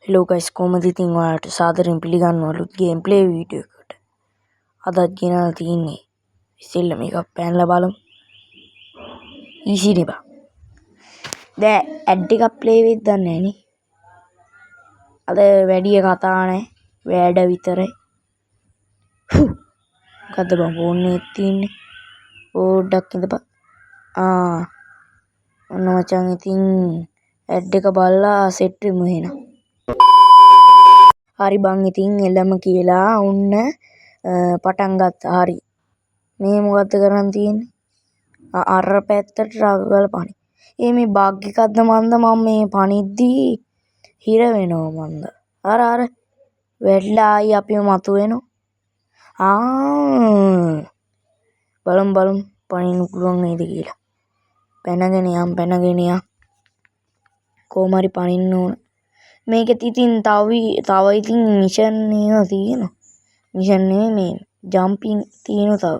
Hello guys කොහමද ඉතින් ඔයාලට සාදරයෙන් පිළිගන්නවා අලුත් ගේම් ප්ලේ වීඩියෝ එකකට. අදත් ගෙනල්ලා තින්නේ ඉතින් මේක පැනලා බලමු. ඊසි නේ බා. දැන් ඇඩ් එකක් ප්ලේ වෙයිද දන්නේ නැහැ නේ. අද වැඩි කතා නැහැ. වැඩ විතරයි. මොකද්ද බං ෆෝන් එකේ තින්නේ? පොඩ්ඩක් ඉඳපන්. ඔන්න මචං ඉතින් ඇඩ් එක බලලා සෙට් වෙමු එහෙනම්. හරි බං ඉතින් එළම කියලා ඔන්න පටන් ගත්තා. හරි. මේ මොකද්ද කරන් තියෙන්නේ? අර පැත්තට රගල පණි. මේ බග් එකක්ද මන්ද මම මේ පණිද්දී හිර වෙනවා මන්ද. අර වැටලා ආයි අපිව මතුවෙනවා. බලමු පණින්න පුළුවන් නේද කියලා. පැනගෙන යම්. කොහොම හරි පණින්න ඕන. මේකෙත් ඉතින් තව ඉතින් මිෂන් නේද තියෙනවා. මිෂන් නෙමෙයි මේ ජම්පින් තියෙනවා තව.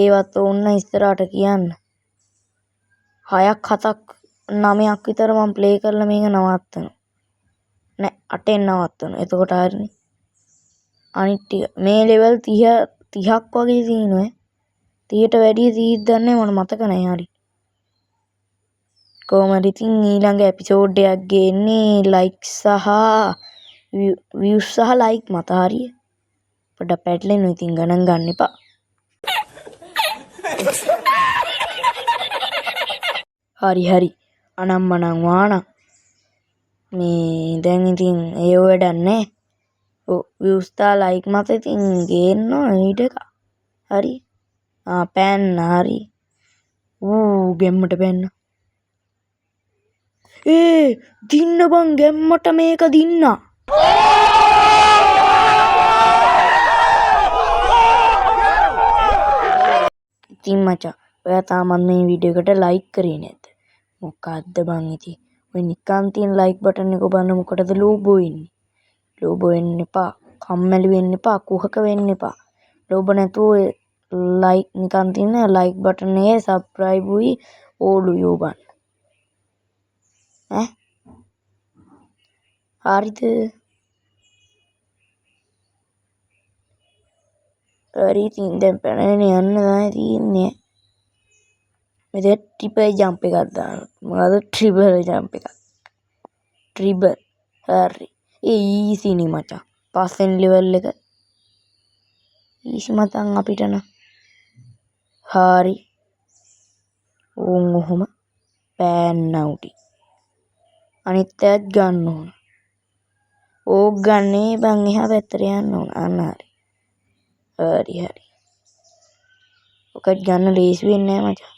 ඒවත් ඕන්න ඉස්සරහට කියන්න. 6ක් 7ක් 9ක් විතර මම ප්ලේ කරලා මේක නවත්තනවා. නෑ 8ෙන් නවත්තනවා. එතකොට හරිනේ. අනිත් ටික මේ ලෙවල් 30ක් වගේ තියෙනවා. 30ට වැඩිය තීද්ද දන්නේ මට මතක නැහැ හරි. කොහොමද ඉතින් ඊළඟ එපිසෝඩ් එකක් ගේන්නේ ලයික් සහ views සහ ලයික් මත හරිය. පොඩ්ඩක් පැටලෙන්න ඉතින් ගණන් ගන්න එපා. හරි අනම්මනම් වානම් මේ දැන් ඉතින් ඒ වැඩක් නැහැ. views සහ ලයික් මත ඉතින් ගේන්න ඊට එක. හරි. පෑන්න හරි. ගෙම්මට පැන්න. දින්න බං ගැම්මට මේක දින්න. ඉතින් මචං ඔයා තාමත් මේ වීඩියෝ එකට ලයික් කරේ නැද්ද? මොකද්ද බං ඉතින් ඔය නිකන් තියෙන ලයික් බටන් එක ඔබන්න මොකටද ලෝබෝ වෙන්නේ? ලෝබෝ වෙන්න එපා. කම්මැලි වෙන්න එපා. කුහක වෙන්න එපා. ලෝබ නැතුව ලයික් නිකන් තියෙන ලයික් බටන් එකේ සබ්ස්ක්‍රයිබ් උයි ඕලු යෝබන්. හරිද? හරි ඉතින් දැන් පැනගෙන යන්න තමයි තියෙන්නේ. මෙතන ට්‍රිපල් ජම්ප් එකක් දාන්න. මොකද ට්‍රිපල් ජම්ප් එකක්. ට්‍රිපල්. හරි. ඊසි නේ මචං. පස්වෙනි ලෙවල් එක. ඊසි මචං අපිට නම්. හරි. ඔහොම පෑන්න උටි. අනිත් ඇත් ගන්න ඕන. ඕක ගන්නේ බං එහා පැත්තට යන්න ඕන. අන්න හරි. හරි. ඔකත් ගන්න ලේසි වෙන්නේ නැහැ මචං.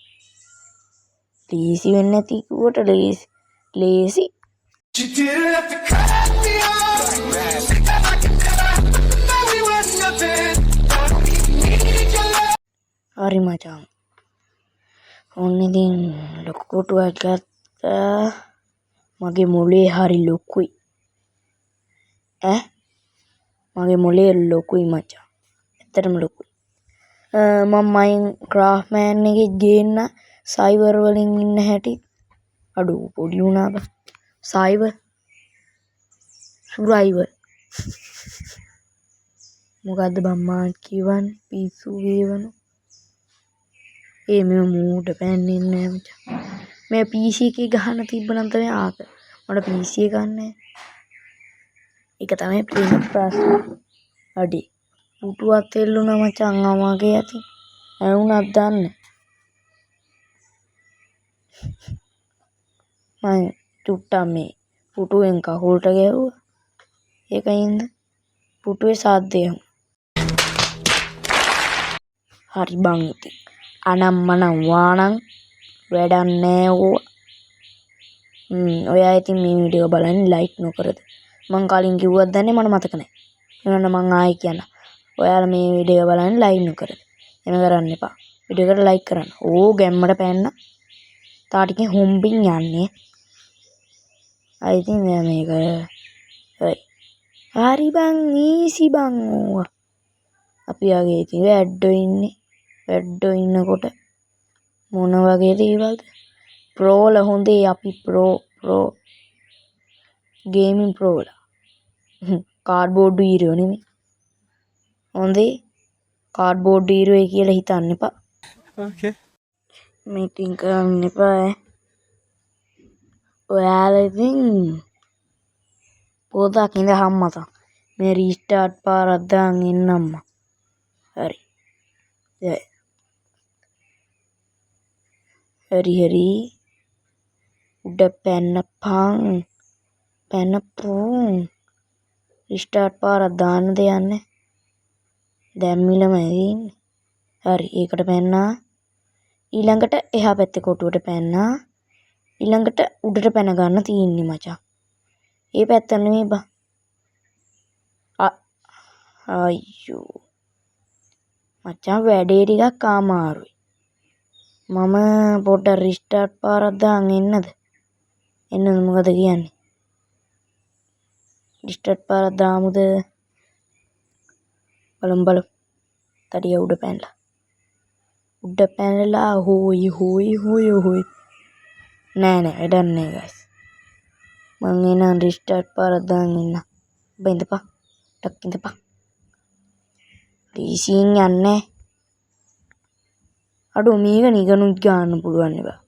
ලේසි වෙන්නේ නැති කිව්වට ලේසි. හරි මචං. ඔන්න ඉතින් ලොකු කොටුවක් ගත්තා. මගේ මොලේ හරි ලොකුයි. මගේ මොලේ ලොකුයි මචං. ඇත්තටම ලොකුයි. මම මයින්ක්‍රාෆ්ට් මෑන් එකේ ගේන්න සයිවර් වලින් ඉන්න හැටි අඩු පොඩි වුණා බං. සුරයිවර්. මොකද්ද බං මාත් කියවන්නේ පිස්සු වේවන. මේ මූට පැන්නේ නැහැ මචං. මේ PC එකේ ගහන්න තිබ්බනම් තමයි ආක. මට PC එකක් නැහැ. ඒක තමයි ප්‍රේම ප්‍රශ්නේ. අඩේ. පුටුවත් එල්ලුණා මචං අමගේ ඇති. ඇවුනක් දන්නේ. මම චුට්ටක් මේ පුටුවෙන් කකුලට ගැහුවා. ඒකින්ද පුටුවේ සාද්දය. හරි බං ඉතින්. අනම්මනම් වානම් වැඩක් නෑ ඕවා. ඔයා ඉතින් මේ වීඩියෝ බලන්නේ ලයික් නොකරද? මං කලින් කිව්වත් දන්නේ මට මතක නෑ. එහෙනම් මං ආයෙ කියන්න. ඔයාලා මේ වීඩියෝ බලන්නේ ලයික් නොකරද? එහෙම කරන්න එපා. වීඩියෝ එකට ලයික් කරන්න. ගැම්මට පැන්න. තා ටිකෙන් හොම්බින් යන්නේ. ඉතින් මේක හරි බං ඊසි බං ඕවා. අපි ආගේ ඉතින් වැඩෝ ඉන්නකොට මොන වගේ දේවල්ද? ප්‍රෝල හොඳේ අපි ප්‍රෝ ගේමින් ප්‍රෝලා. කාඩ්බෝඩ් වීරයෝ නෙමෙයි. හොඳේ කාඩ්බෝඩ් වීරයෝ කියලා හිතන්න එපා. Okay. මීටින් කරන්න එපා ඈ. ඔයාලා ඉතින් පොතක් ඉඳහම් මතා. මේ රීස්ටාර්ට් පාරක් දාන් එන්නම්ම. හරි. හරි. උඩ පැනපන්. රීස්ටාර්ට් පාරක් දාන්නද යන්නේ? දැම්මිලම ඉන්නේ. හරි. ඒකට පැන්නා. ඊළඟට එහා පැත්තේ කොටුවට පැන්නා. ඊළඟට උඩට පැන ගන්න තියෙන්නේ මචං. ඒ පැත්ත නෙමෙයි බා. අයියෝ. මචං වැඩේ ටිකක් අමාරුයි. මම පොඩ්ඩක් රීස්ටාර්ට් පාරක් දාන් එන්නද? මොකද කියන්නේ? රීස්ටාර්ට් පාරක් දාමුද? බලමු. තඩිය උඩ පැනලා හොයි. නෑ වැඩක් නෑ ගයිස්. මං එනම් රීස්ටාර්ට් පාරක් දාන් එන්න. ඉඳපන්. ටක් ඉඳපන්. රීසින් යන්නේ. අඩෝ මේක නිකනුත් ගන්න පුළුවන් නේ බා.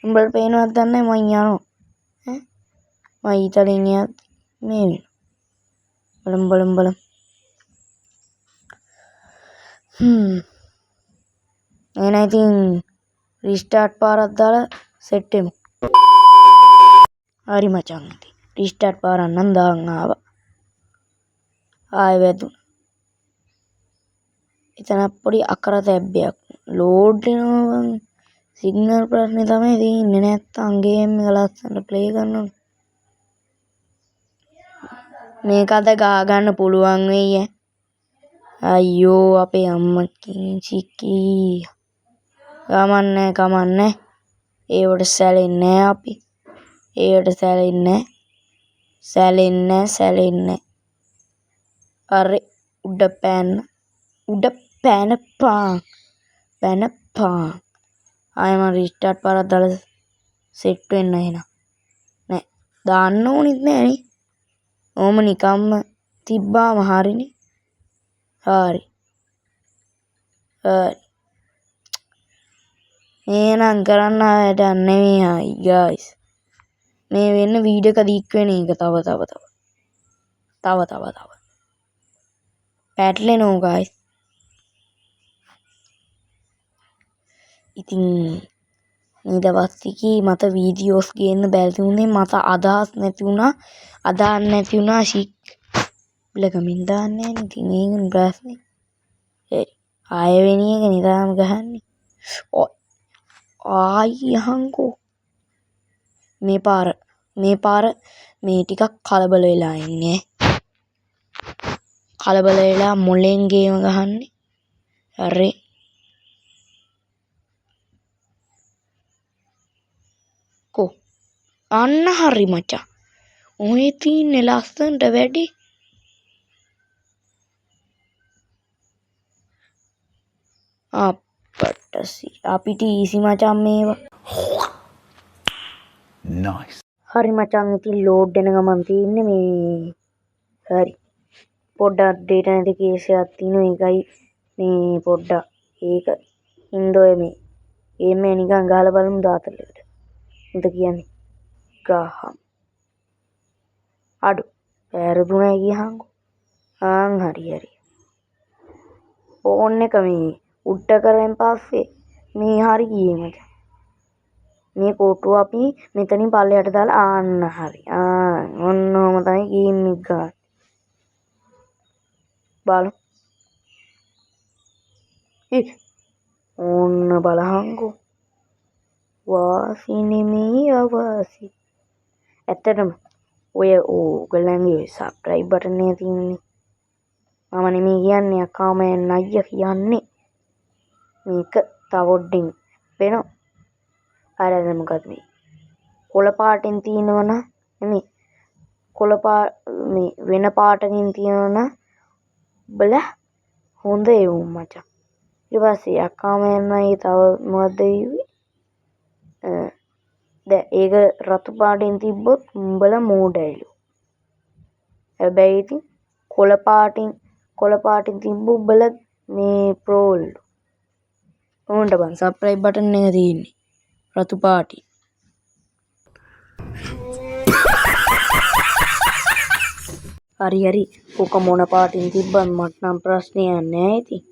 උඹට පේනවද දන්නේ මං යනවා. මං ඊතලෙන් යත් මේ වෙනවා. බලමු. එහෙනම් ඉතින් රීස්ටාර්ට් පාරක් දාලා සෙට් වෙමු. හරි මචං ඉතින් රීස්ටාර්ට් පාරක් නම් දාන් ආවා. ආයෙ වැදුනා. එතන පොඩි අකරතැබ්බයක් ලෝඩ් වෙනවා. සිග්නල් ප්‍රශ්නේ තමයි තියෙන්නේ. නැත්තම් ගේම් එක ලස්සනට ප්ලේ කරනවා. මේක අද ගා ගන්න පුළුවන් වෙයි ඈ. අයියෝ අපේ අම්මා කිංචිකී. කමන්නේ. ඒවට සැලෙන්නේ අපි. සැලෙන්නේ. අරේ උඩ පැනපන්. ආයෙම රීස්ටාර්ට් පාරක් දාලා සෙට් වෙන්න එහෙනම්. නෑ දාන්න ඕනෙත් නෑනේ. ඕම නිකම්ම තිබ්බාම හරිනේ. හරි. එහෙනම් කරන්න වැඩක් නෙමෙයි ගයිස්. මේ වෙන වීඩියෝ එක දික් වෙන එක තව. පැටලෙනවා ගයිස්. ඉතින් මේ දවස් ටිකේ මට වීඩියෝස් ගේන්න බැරි වුණේ මට අදහස් නැති වුණා ෂික් බිලගමින් දාන්නේ නැහැ ඉතින් ඒකනේ ප්‍රශ්නේ. ආයෙ වෙන එක නිදාම ගහන්නේ. ආයි අහංකෝ. මේ පාර මේ ටිකක් කලබල වෙලා ඉන්නේ. කලබල වෙලා මොලෙන් ගේම ගහන්නේ. හරි. අන්න හරි මචං. ඔය තියන්නේ ලස්සනට වැඩි. අපිට ඊසි මචං මේවා. Nice. හරි මචං ඉතින් ලෝඩ් වෙන ගමන් තියෙන්නේ මේ. හරි. පොඩ්ඩක් අප්ඩේට් නැති කේස් එකක් තියෙනවා. ඒකයි මේ පොඩ්ඩක් ඒක හින්දා මේ ගේම් එක නිකන් ගහලා බලමු දාතලෙකට. උන්ට කියන්නේ ගහම්. අඩු පැරදුණා කියහන්කෝ. හරි. ෆෝන් එක මේ උඩ කරෙන් පස්සේ මේ හරි ගියේ මචං. මේ කොටුව අපි මෙතනින් පල්ලෙහාට දාලා ආන්න හරි. ඔන්නෝම තමයි ගේම් එක ගන්න. බලමු. ඕන්න බලහන්කෝ. වාසි නෙමෙයි අවාසි. ඇත්තටම ඔය ඕගොල්ලන්ගේ සබ්ස්ක්‍රයිබ් බටන් එක තියෙන්නේ. මම නෙමෙයි කියන්නේ අකාමෙන් අයියා කියන්නේ. මේක තවොඩ්ඩින් වෙනවා. අර මොකද මේ කොළ පාටින් තියෙනවනම් නෙමෙයි මේ වෙන පාටකින් තියෙනවනම් බල හොඳ එවුම් මචං. ඊට පස්සේ අකාමෙන් අයියා තව මොකද්ද කිව්වේ? දැන් ඒක රතු පාටින් තිබ්බොත් උඹලා මෝඩයිලු. හැබැයි ඉතින් කොළ පාටින් තිබ්බ උඹල මේ ප්‍රෝල්ලු. ඕන්ට බං සබ්ස්ක්‍රයිබ් බටන් එක තියෙන්නේ රතු පාටින්. හරි ඕක මොන පාටින් තිබ්බත් මට නම් ප්‍රශ්නයක් නෑ ඉතින්.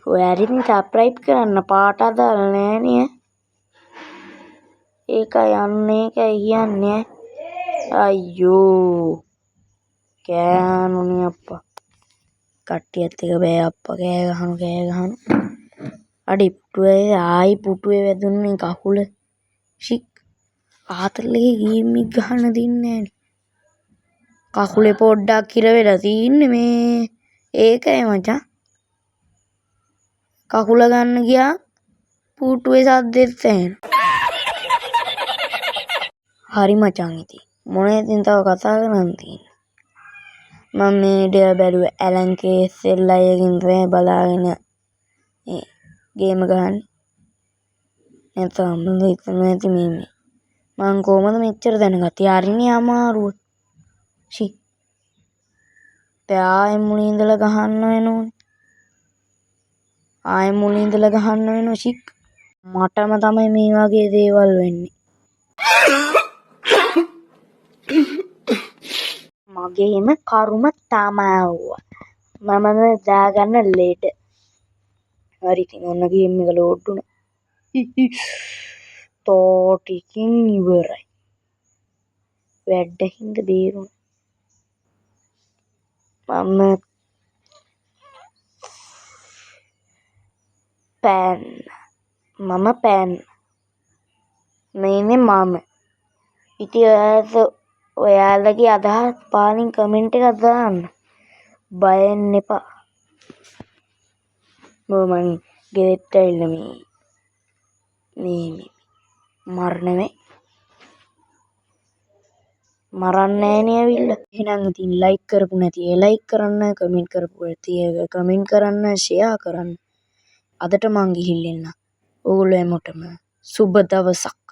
ඔයාලා ඉතින් සබ්ස්ක්‍රයිබ් කරන්න පාට අදාළ නෑනේ. ඒකයි කියන්නේ. අයියෝ කෑනුනේ අප්පා. කට්ටියත් එක බෑ අප්පා කෑ ගහන. අඩි පුටුවේ වැදුනේ කකුල. ෂික් ආතල්ලේ ගේම් එක ගහන්න දෙන්නේ නෑනේ. කකුලේ පොඩ්ඩක් හිර වෙලා තින්නේ මේ. ඒකයි මචං. කකුල ගන්න ගියා පුටුවේ සද්දෙත් ඇහෙනවා. හරි මචං ඉතින් මොනේ ඉතින් තව කතා කරන්න තියෙන්නේ. මම මේ වීඩියෝ බැලුවේ ඇලන් කේස්සෙල් අයගෙන් තමයි බලාගෙන ගේම ගහන්නේ. නැත්නම් මම හිතන්නේ නැති මේ මං කොහමද මෙච්චර දැනගත්තේ? හරිනේ අමාරුව. ෂි. ආයෙ මුලින් ඉඳලා ගහන්න වෙනෝනේ. ෂික්. මටම තමයි මේ වගේ දේවල් වෙන්නේ. මගේම කරුම තමා. මම දාගන්න ලෙඩ. හරි ඉතින් ඔන්න ගේම් එක ලෝඩ් වුණා. ටිකින් ඉවරයි. වැඩින්ද බේරුණා. මම පෑන් මේනේ මම. ඉතින් ඔයාලගේ අදහස් පාලින් කමෙන්ට් එකක් දාන්න. බය වෙන්න එපා. මම ගෙදරට ඇවිල්ලා මේ මරන්නේ නෑනේ ඇවිල්ලා. එහෙනම් ඉතින් ලයික් කරපු නැති අය ලයික් කරන්න, කමෙන්ට් කරපු නැති අය කමෙන්ට් කරන්න, ෂෙයා කරන්න. අදට මං ගිහින් එන්න. ඕගොල්ලෝ හැමෝටම සුබ දවසක්.